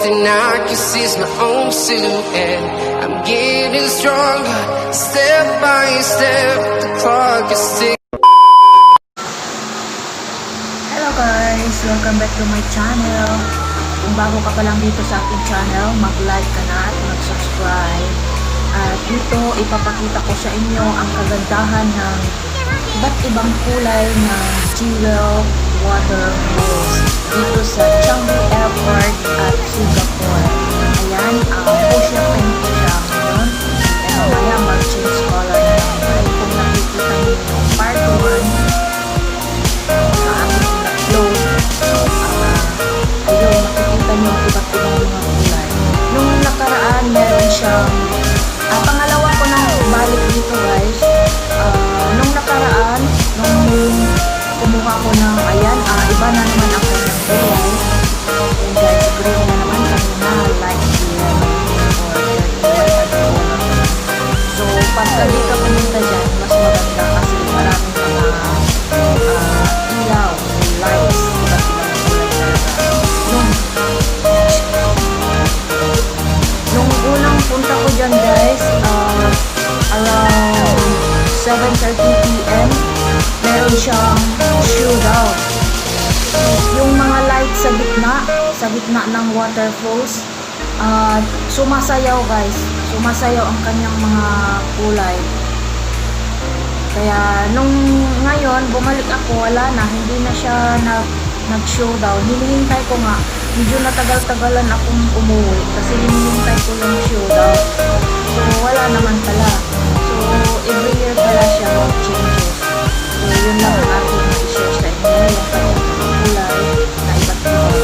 thing I can see is my own silhouette. I'm getting stronger, step by step. The clock is ticking. Hello guys! Welcome back to my channel. Kung bago ka pa lang dito sa aking channel, mag-like ka na at mag-subscribe. At dito, ipapakita ko sa inyo ang kagandahan ng iba't ibang kulay ng JEWEL Waterfalls dito sa Changi Airport at Singapore. Ayan, ocean paint ko siya ngayon. Kaya mamaya mag-change color na lang. Kaya kung nakikita niyo yung part 1 sa aking upload, ayun, makikita niyo ang iba't ibang mga kulay. Nung nakaraan, meron siyang pangalawa ko na balik dito guys. Nung nakaraan, nung kumuha ko ng ayan, iba na naman ako ng kulay. And guys, green na naman kami na light green or so pagka di ka pumunta dyan, mas maganda kasi maraming mga ilaw, lights, iba't ibang kulay talaga. Nung unang punta ko dyan guys, around 7:30 PM, meron siyang showdown. Yung mga light sa gitna ng waterfalls, sumasayaw guys. Sumasayaw ang kanyang mga kulay. Kaya nung ngayon, bumalik ako, wala na. Hindi na siya nag-showdown. Hinihintay ko nga. Medyo natagal-tagalan akong umuwi kasi hinihintay ko yung showdown. So, wala naman pala. So, every year pala siya mag-changes. So, yun lang ang aking i-share sa inyo. Yung kanyang kulay na iba't ibang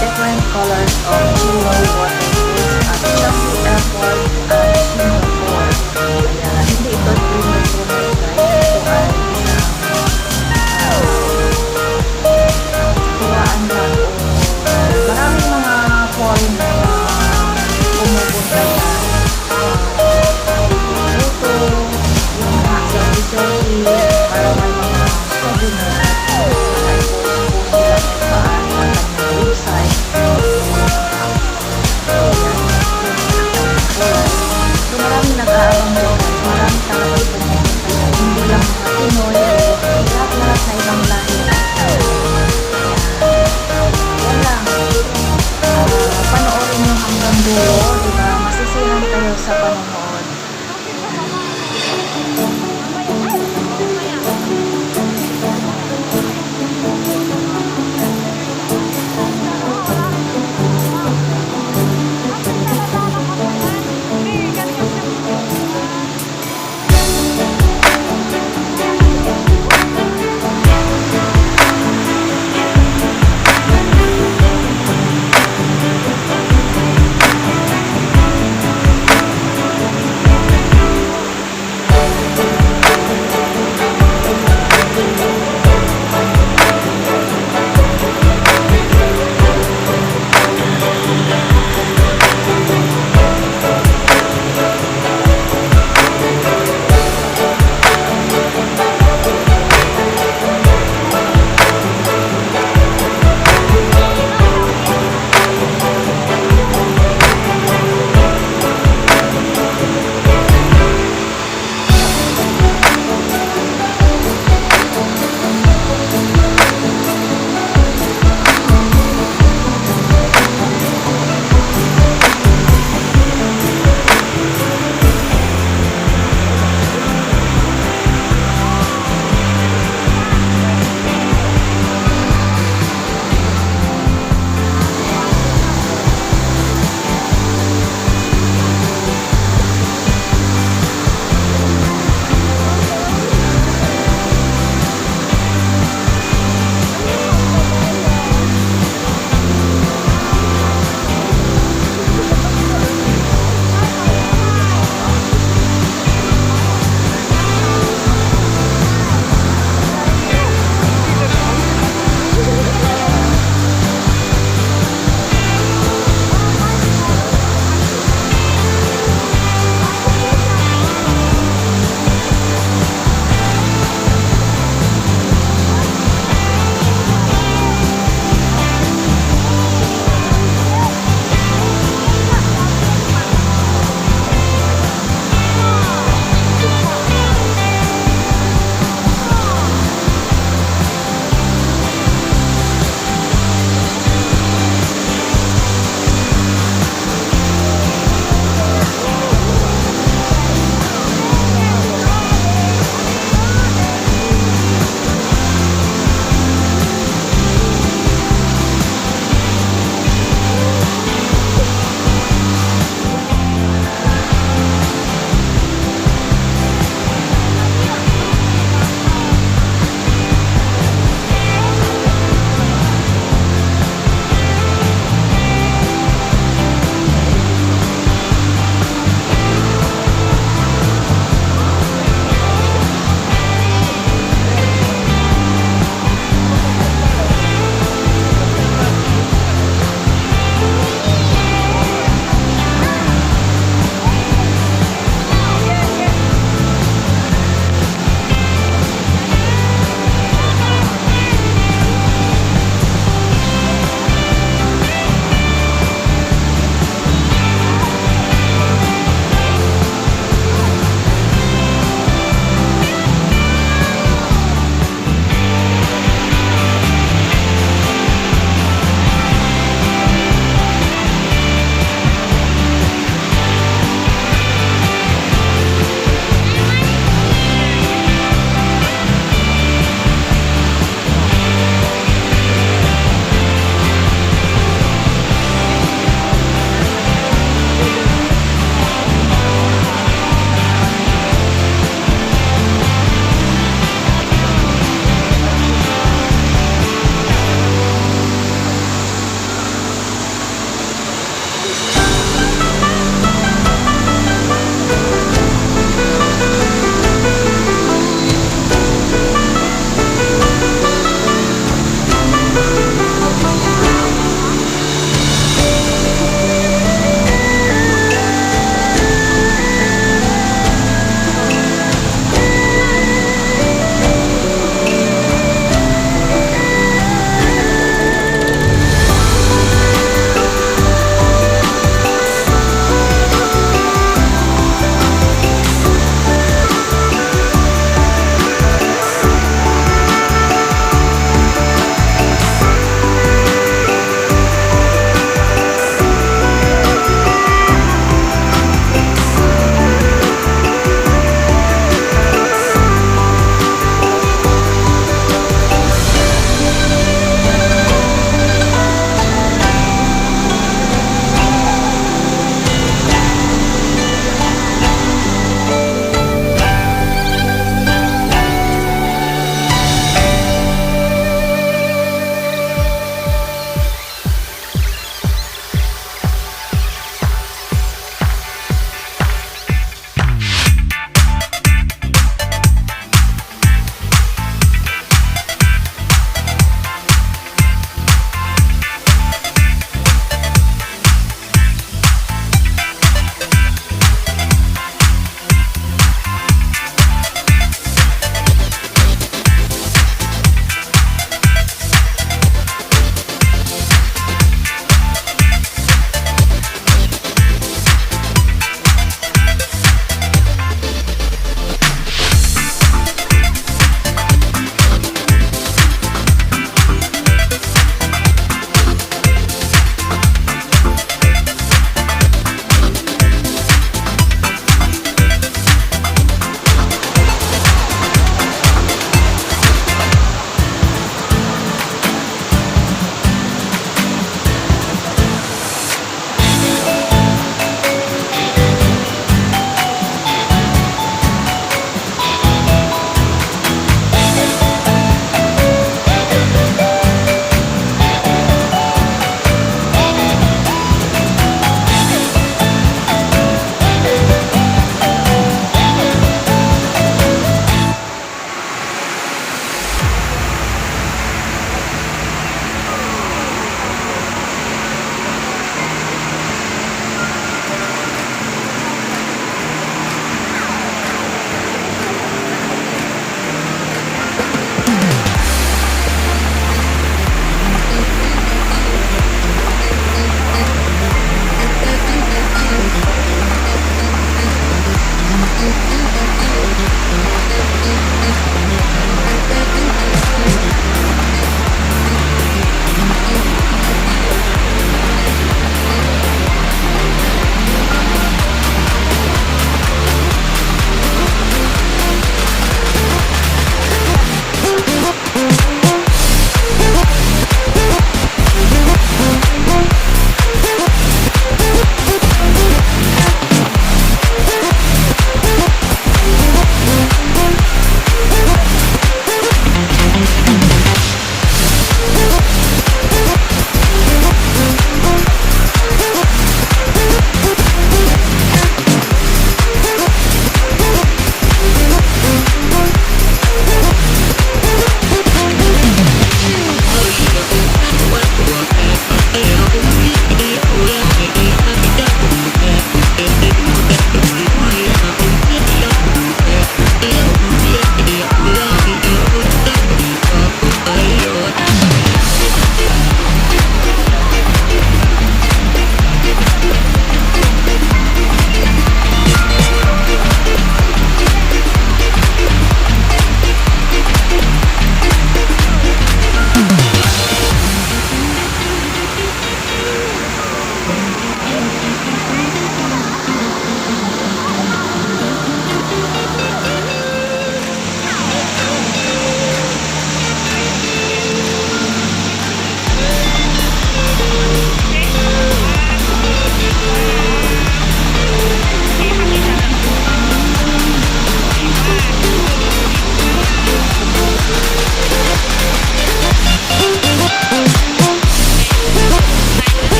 different colors of JEWEL Waterfalls at Changi Airport at Singapore. Kaya, hindi ito premium product guys. Ito ay tuwaan lang o maraming mga foreign na pumupunta dyan. Ito, yung mga selfie para may mga souvenir. I-post sila kung saan sa kanyang website. So maraming nag-aabang doon. Maraming talagang pumupunta dyan. Hindi lang mga Pinoy, lahat-lahat na ibang lahi. Yan lang. Panoorin nyo hanggang dulo, diba? Masisihan kayo sa panonood.